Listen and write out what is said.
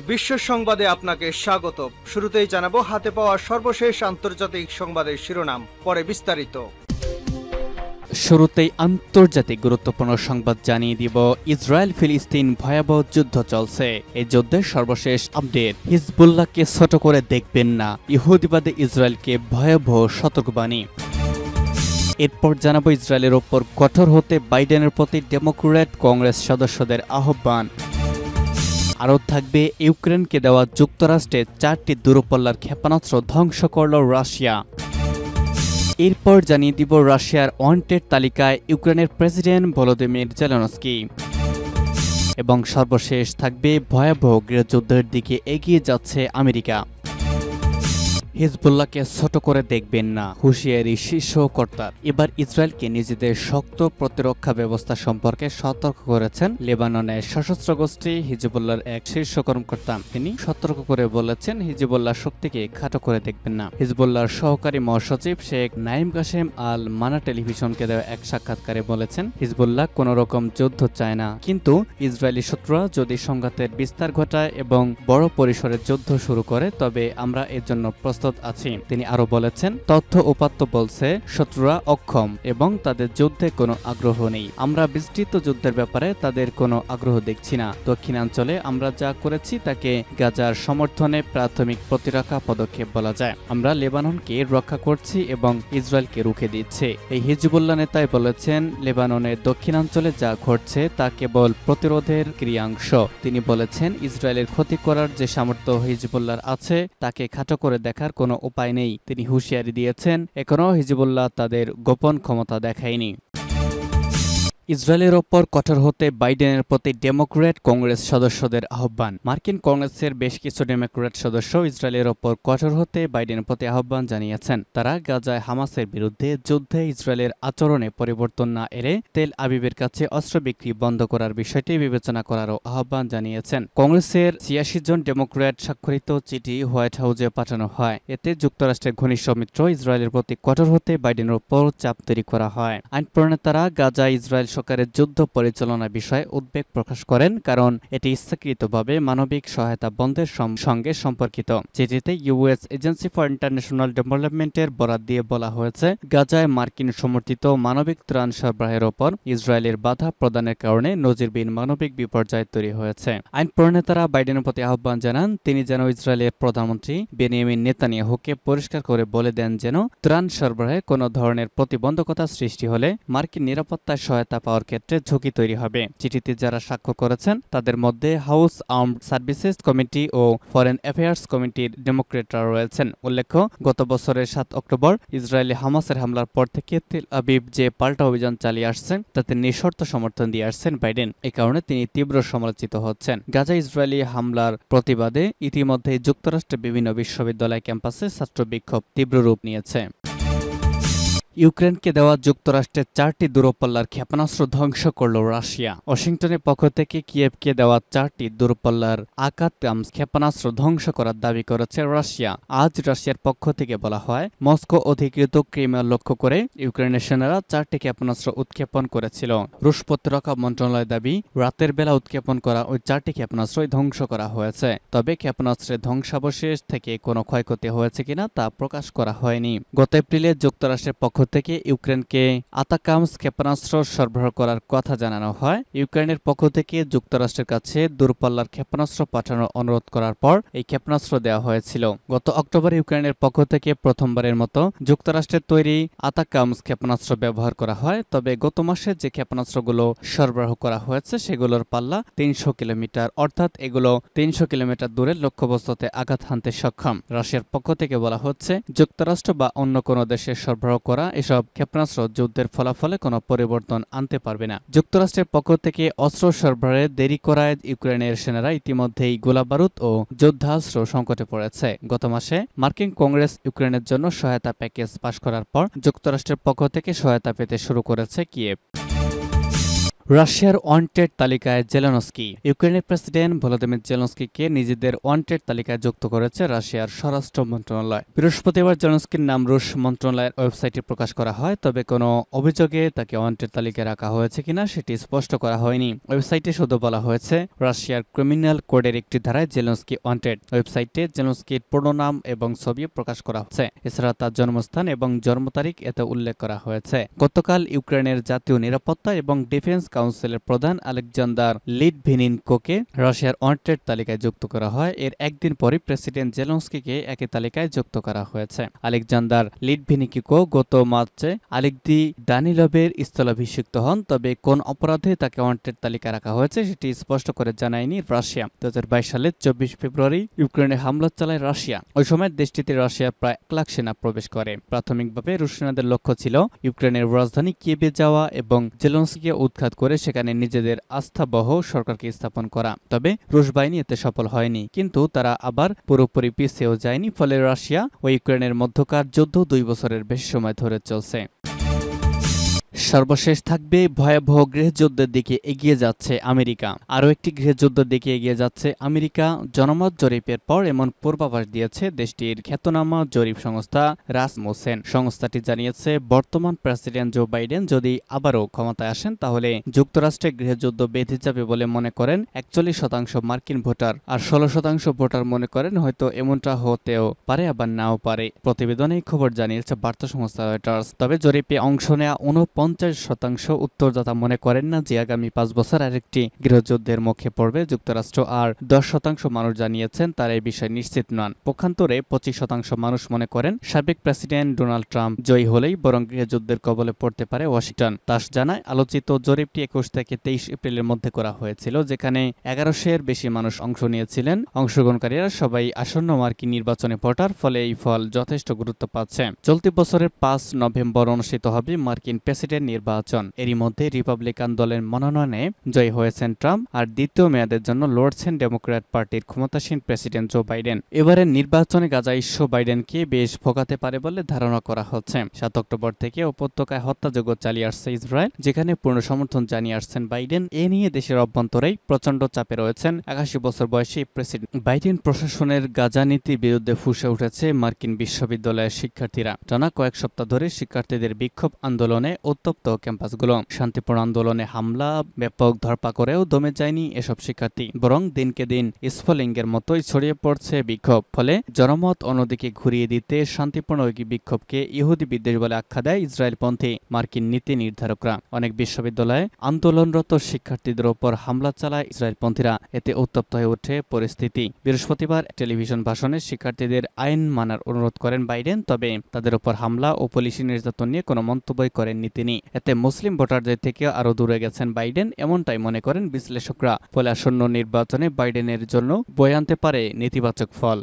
বিশ্ব সংবাদে আপনাকে স্বাগত। শুরুতেই জানাবো হাতে পাওয়া সর্বশেষ আন্তর্জাতিক সংবাদের শিরোনাম, পরে বিস্তারিত। শুরুতেই আন্তর্জাতিক গুরুত্বপূর্ণ সংবাদ জানিয়ে দিব। ইসরায়েল ফিলিস্তিন ভয়াবহ যুদ্ধ চলছে। এই যুদ্ধের সর্বশেষ আপডেট। হিজবুল্লাহকে ছোট করে দেখবেন না, ইহুদিবাদী ইসরায়েলকে ভয়াবহ সতর্কবাণী। এরপর জানাবো ইসরায়েলের ওপর কঠোর হতে বাইডেনের প্রতি ডেমোক্র্যাট কংগ্রেস সদস্যদের আহ্বান। আরও থাকবে ইউক্রেনকে দেওয়া যুক্তরাষ্ট্রের 4টি দূরপল্লার ক্ষেপণাস্ত্র ধ্বংস করল রাশিয়া। এরপর জানিয়ে দিব রাশিয়ার ওয়ান্টেড তালিকায় ইউক্রেনের প্রেসিডেন্ট ভলোদিমির জেলেনস্কি। এবং সর্বশেষ থাকবে ভয়াবহ গৃহযুদ্ধের দিকে এগিয়ে যাচ্ছে আমেরিকা। হিজবুল্লাহকে ছোট করে দেখবেন না, হুঁশিয়ারি শীর্ষ কর্তার। এবার ইসরায়েলকে নিজেদের শক্ত প্রতিরক্ষা ব্যবস্থা সম্পর্কে সতর্ক করেছেন লেবাননের সশস্ত্র গোষ্ঠী হিজবুল্লাহর এক শীর্ষ কর্মকর্তা। তিনি সতর্ক করে বলেছেন, হিজবুল্লাহ শক্তিকে খাটো করে দেখবেন না। হিজবুল্লাহর সহকারী মহাসচিব শেখ নাইম কাসেম আল মানা টেলিভিশনকে দেওয়া এক সাক্ষাৎকারে বলেছেন, হিজবুল্লাহ কোন রকম যুদ্ধ চায় না, কিন্তু ইসরায়েলি শত্রুরা যদি সংঘাতের বিস্তার ঘটায় এবং বড় পরিসরে যুদ্ধ শুরু করে তবে আমরা এর জন্য প্রস্তুত আছি। তিনি আরো বলেছেন, তথ্য উপাত্ত বলছে শত্রুরা অক্ষম এবং তাদের যুদ্ধে কোনো আগ্রহ নেই। আমরা বিস্তৃত যুদ্ধের ব্যাপারে তাদের কোনো আগ্রহ দেখছি না। দক্ষিণাঞ্চলে আমরা যা করেছি তাকে গাজার সমর্থনে প্রাথমিক প্রতিরক্ষা পদক্ষেপ বলা যায়। আমরা লেবাননকে রক্ষা করছি এবং ইসরায়েলকে রুখে দিচ্ছি। এই হিজবুল্লাহ নেতাই বলেছেন, লেবাননের দক্ষিণাঞ্চলে যা ঘটছে তা কেবল প্রতিরোধের ক্রিয়াংশ। তিনি বলেছেন, ইসরায়েলের ক্ষতি করার যে সামর্থ্য হিজবুল্লাহর আছে তাকে খাটো করে দেখার কোনো উপায় নেই। তিনি হুঁশিয়ারি দিয়েছেন, এখনও হিজবুল্লাহ তাদের গোপন ক্ষমতা দেখায়নি। ইসরায়েলের ওপর কঠোর হতে বাইডেনের প্রতি ডেমোক্র্যাট কংগ্রেস সদস্যদের আহ্বান। মার্কিন কংগ্রেসের বেশ কিছু ডেমোক্র্যাট সদস্য ইসরায়েলের ওপর কঠোর হতে বাইডেনের প্রতি আহ্বান জানিয়েছেন। তারা গাজায় হামাসের বিরুদ্ধে যুদ্ধে ইসরায়েলের আচরণে পরিবর্তন না এলে তেল আবিবের কাছে অস্ত্র বিক্রি বন্ধ করার বিষয়টি বিবেচনা করারও আহ্বান জানিয়েছেন। কংগ্রেসের ৮৬ জন ডেমোক্র্যাট স্বাক্ষরিত চিঠি হোয়াইট হাউসে পাঠানো হয়। এতে যুক্তরাষ্ট্রের ঘনিষ্ঠ মিত্র ইসরায়েলের প্রতি কঠোর হতে বাইডেনের ওপর চাপ তৈরি করা হয়। আইন প্রণেতারা গাজায় ইসরায়েল সরকারের যুদ্ধ পরিচালনা বিষয়ে উদ্বেগ প্রকাশ করেন, কারণ এটি ইচ্ছাকৃতভাবে মানবিক সহায়তা বন্ধের সঙ্গে সম্পর্কিত। চিঠিতে ইউএস এজেন্সি ফর ইন্টারন্যাশনাল ডেভেলপমেন্টের বরাত দিয়ে বলা হয়েছে, গাজায় মার্কিন সমর্থিত মানবিক ত্রাণ সরবরাহের ওপর ইসরায়েলের বাধা প্রদানের কারণে নজিরবিহীন মানবিক বিপর্যয় তৈরি হয়েছে। আইন প্রণেতারা বাইডেনের প্রতি আহ্বান জানান, তিনি যেন ইসরায়েলের প্রধানমন্ত্রী বেনিয়ামিন নেতানিয়াহুকে পরিষ্কার করে বলে দেন যেন ত্রাণ সরবরাহে কোনো ধরনের প্রতিবন্ধকতা সৃষ্টি হলে মার্কিন নিরাপত্তায় সহায়তা পাওয়ার ক্ষেত্রে ঝুঁকি তৈরি হবে। চিঠিতে যারা স্বাক্ষর করেছেন তাদের মধ্যে হাউস আর্মড সার্ভিসেস কমিটি ও ফরেন অ্যাফেয়ার্স কমিটির ডেমোক্রেটরা রয়েছেন। উল্লেখ্য, গত বছরের ৭ অক্টোবর ইসরায়েলি হামাসের হামলার পর থেকে তেল আবিব যে পাল্টা অভিযান চালিয়ে আসছেন তাতে নিঃশর্ত সমর্থন দিয়ে আসছেন বাইডেন। এই কারণে তিনি তীব্র সমালোচিত হচ্ছেন। গাজা ইসরায়েলি হামলার প্রতিবাদে ইতিমধ্যে যুক্তরাষ্ট্রের বিভিন্ন বিশ্ববিদ্যালয় ক্যাম্পাসে ছাত্র বিক্ষোভ তীব্র রূপ নিয়েছে। ইউক্রেনকে দেওয়া যুক্তরাষ্ট্রের 4টি দূরপল্লার ক্ষেপণাস্ত্র ধ্বংস করল রাশিয়া। ওয়াশিংটনের পক্ষ থেকে কিয়েভকে দেওয়া 4টি দূরপল্লার আকাতামস ক্ষেপণাস্ত্র ধ্বংস করার দাবি করেছে রাশিয়া। আজ রাশিয়ার পক্ষ থেকে বলা হয়, মস্কো অধিকৃত ক্রিমিয়া লক্ষ্য করে ইউক্রেনের সেনারা 4টি ক্ষেপণাস্ত্র উৎক্ষেপণ করেছিল। রুশ প্রতিরক্ষা মন্ত্রণালয়ের দাবি, রাতের বেলা উৎক্ষেপণ করা ওই 4টি ক্ষেপণাস্ত্রই ধ্বংস করা হয়েছে। তবে ক্ষেপণাস্ত্রের ধ্বংসাবশেষ থেকে কোনো ক্ষয়ক্ষতি হয়েছে কিনা তা প্রকাশ করা হয়নি। গত এপ্রিলে যুক্তরাষ্ট্রের পক্ষ থেকে ইউক্রেনকে আতাকামস ক্ষেপণাস্ত্র সরবরাহ করার কথা জানানো হয়। ইউক্রেনের পক্ষ থেকে যুক্তরাষ্ট্রের কাছে দূরপাল্লার ক্ষেপণাস্ত্র পাঠানোর অনুরোধ করার পর এই ক্ষেপণাস্ত্র দেওয়া হয়েছিল। গত অক্টোবরে ইউক্রেনের পক্ষ থেকে প্রথমবারের মতো যুক্তরাষ্ট্রের তৈরি আতাকামস ক্ষেপণাস্ত্র ব্যবহার করা হয়। তবে গত মাসে যে ক্ষেপণাস্ত্রগুলো সরবরাহ করা হয়েছে সেগুলোর পাল্লা 300 কিলোমিটার, অর্থাৎ এগুলো 300 কিলোমিটার দূরের লক্ষ্যবস্তুতে আঘাত হানতে সক্ষম। রাশিয়ার পক্ষ থেকে বলা হচ্ছে, যুক্তরাষ্ট্র বা অন্য কোনো দেশের সরবরাহ করা এসব ক্ষেপণাস্ত্র যুদ্ধের ফলাফলে কোনো পরিবর্তন আনতে পারবে না। যুক্তরাষ্ট্রের পক্ষ থেকে অস্ত্র সরবরাহে দেরি করায় ইউক্রেনের সেনারা ইতিমধ্যেই গোলাবারুদ ও যুদ্ধাস্ত্র সংকটে পড়েছে। গত মাসে মার্কিন কংগ্রেস ইউক্রেনের জন্য সহায়তা প্যাকেজ পাশ করার পর যুক্তরাষ্ট্রের পক্ষ থেকে সহায়তা পেতে শুরু করেছে কিয়েভ। রাশিয়ার ওয়ান্টেড তালিকায় জেলেনস্কি। ইউক্রেনের প্রেসিডেন্ট ভলোদিমির জেলেনস্কিকে নিজেদের ওয়ান্টেড তালিকায় যুক্ত করেছে রাশিয়ার স্বরাষ্ট্র মন্ত্রণালয়। বৃহস্পতিবার জেলেনস্কির নাম রুশ মন্ত্রণালয়ের ওয়েবসাইটে প্রকাশ করা হয়, তবে কোনো অভিযোগে তাকে ওয়ান্টেড তালিকায় রাখা হয়েছে কিনা সেটি স্পষ্ট করা হয়নি। ওয়েবসাইটে শুধু বলা হয়েছে রাশিয়ার ক্রিমিনাল কোডের একটি ধারায় জেলেনস্কি ওয়ান্টেড। ওয়েবসাইটে জেলেনস্কির পূর্ণ নাম এবং ছবি প্রকাশ করা হচ্ছে। এছাড়া তার জন্মস্থান এবং জন্ম তারিখ এতে উল্লেখ করা হয়েছে। গতকাল ইউক্রেনের জাতীয় নিরাপত্তা এবং ডিফেন্স কাউন্সিলের প্রধান আলেকজান্ডার লিটভিনিনকোকে রাশিয়ার ওয়ান্টেড তালিকায় যুক্ত করা হয়। এর একদিন পরই প্রেসিডেন্ট জেলেনস্কিকে একই তালিকায় যুক্ত করা হয়েছে। আলেকজান্ডার লিটভিনিনকো গত মার্চে আলেক্সি দানিলভের স্থলাভিষিক্ত হন, তবে কোন অপরাধে তাকে ওয়ান্টেড তালিকায় রাখা হয়েছে সেটি স্পষ্ট করে জানায়নি রাশিয়া। 2022 সালের 24 ফেব্রুয়ারি ইউক্রেনে হামলা চালায় রাশিয়া। ওই সময় দেশটিতে রাশিয়ার প্রায় 1 লাখ সেনা প্রবেশ করে। প্রাথমিকভাবে রুশ সেনাদের লক্ষ্য ছিল ইউক্রেনের রাজধানী কিয়েভে যাওয়া এবং জেলেনস্কিকে উৎখাত করে সেখানে নিজেদের আস্থাবহ সরকারকে স্থাপন করা। তবে রুশ বাহিনী এতে সফল হয়নি, কিন্তু তারা আবার পুরোপুরি পিছিয়েও যায়নি। ফলে রাশিয়া ও ইউক্রেনের মধ্যকার যুদ্ধ 2 বছরের বেশি সময় ধরে চলছে। সর্বশেষ থাকবে ভয়াবহ গৃহযুদ্ধের দিকে এগিয়ে যাচ্ছে আমেরিকা। আরও একটি গৃহযুদ্ধের দিকে এগিয়ে যাচ্ছে আমেরিকা। জনমত জরিপের পর এমন পূর্বাভাস দিয়েছে দেশটির খ্যাতনামা জরিপ সংস্থা রাসমুসেন। সংস্থাটি জানিয়েছে বর্তমান প্রেসিডেন্ট জো বাইডেন যদি আবারও ক্ষমতায় আসেন তাহলে যুক্তরাষ্ট্রে গৃহযুদ্ধ বেঁধে যাবে বলে মনে করেন 41% মার্কিন ভোটার। আর 16% ভোটার মনে করেন হয়তো এমনটা হতেও পারে, আবার নাও পারে। প্রতিবেদনে খবর জানিয়েছে বার্তা সংস্থা রয়টার্স। তবে জরিপে অংশ নেওয়া 49% উত্তরদাতা মনে করেন না যে আগামী 5 বছর আরেকটি গৃহযুদ্ধের মুখে পড়বে যুক্তরাষ্ট্র। আর 10% মানুষ জানিয়েছেন তারা এই বিষয়ে নিশ্চিত নন। পক্ষান্তরে 25% মানুষ মনে করেন সাবেক প্রেসিডেন্ট ডোনাল্ড ট্রাম্প জয়ী হলেই বরং গৃহযুদ্ধের কবলে পড়তে পারে ওয়াশিংটন। তাস জানায় আলোচিত জরিপটি 21 থেকে 23 এপ্রিলের মধ্যে করা হয়েছিল, যেখানে 1100-এর বেশি মানুষ অংশ নিয়েছিলেন। অংশগ্রহণকারীরা সবাই আসন্ন মার্কিন নির্বাচনে ভোটার, ফলে এই ফল যথেষ্ট গুরুত্ব পাচ্ছে। চলতি বছরের 5 নভেম্বর অনুষ্ঠিত হবে মার্কিন প্রেসিডেন্ট নির্বাচন। এরই মধ্যে রিপাবলিকান দলের মনোনয়নে জয়ী হয়েছেন ট্রাম্প, আর দ্বিতীয় মেয়াদের জন্য লড়ছেন ডেমোক্র্যাট পার্টির ক্ষমতাসীন প্রেসিডেন্ট জো বাইডেন। এবারের নির্বাচনে গাজা ইস্যু বাইডেনকে বেশ ভোগাতে পারে বলে ধারণা করা হচ্ছে। 7 অক্টোবর থেকে উপত্যকায় হত্যাযজ্ঞ চালিয়ে আসছে ইসরায়েল, যেখানে পূর্ণ সমর্থন জানিয়ে আসছেন বাইডেন। এ নিয়ে দেশের অভ্যন্তরেই প্রচণ্ড চাপে রয়েছেন 81 বছর বয়সী প্রেসিডেন্ট। বাইডেন প্রশাসনের গাজা নীতির বিরুদ্ধে ফুঁসে উঠেছে মার্কিন বিশ্ববিদ্যালয়ের শিক্ষার্থীরা। টানা কয়েক সপ্তাহ ধরে শিক্ষার্থীদের বিক্ষোভ আন্দোলনে উত্তপ্ত ক্যাম্পাসগুলো। শান্তিপূর্ণ আন্দোলনে হামলা, ব্যাপক ধরপাকড়েও দমে যায়নি এসব শিক্ষার্থী, বরং দিনকে দিন স্ফলিঙ্গের মতোই ছড়িয়ে পড়ছে বিক্ষোভ। ফলে জনমত অন্যদিকে ঘুরিয়ে দিতে শান্তিপূর্ণ ওই বিক্ষোভকে ইহুদি বিদ্বেষ বলে আখ্যা দেয় ইসরায়েলপন্থী মার্কিন নীতি নির্ধারকরা। অনেক বিশ্ববিদ্যালয়ে আন্দোলনরত শিক্ষার্থীদের ওপর হামলা চালায় ইসরায়েলপন্থীরা। এতে উত্তপ্ত হয়ে ওঠে পরিস্থিতি। বৃহস্পতিবার টেলিভিশন ভাষণে শিক্ষার্থীদের আইন মানার অনুরোধ করেন বাইডেন, তবে তাদের ওপর হামলা ও পুলিশি নির্যাতন নিয়ে কোনো মন্তব্যই করেননি তিনি। এতে মুসলিম ভোটারদের থেকে আরও দূরে গেছেন বাইডেন, এমনটাই মনে করেন বিশ্লেষকরা। ফলে আসন্ন নির্বাচনে বাইডেনের জন্য বয়ে আনতে পারে নেতিবাচক ফল।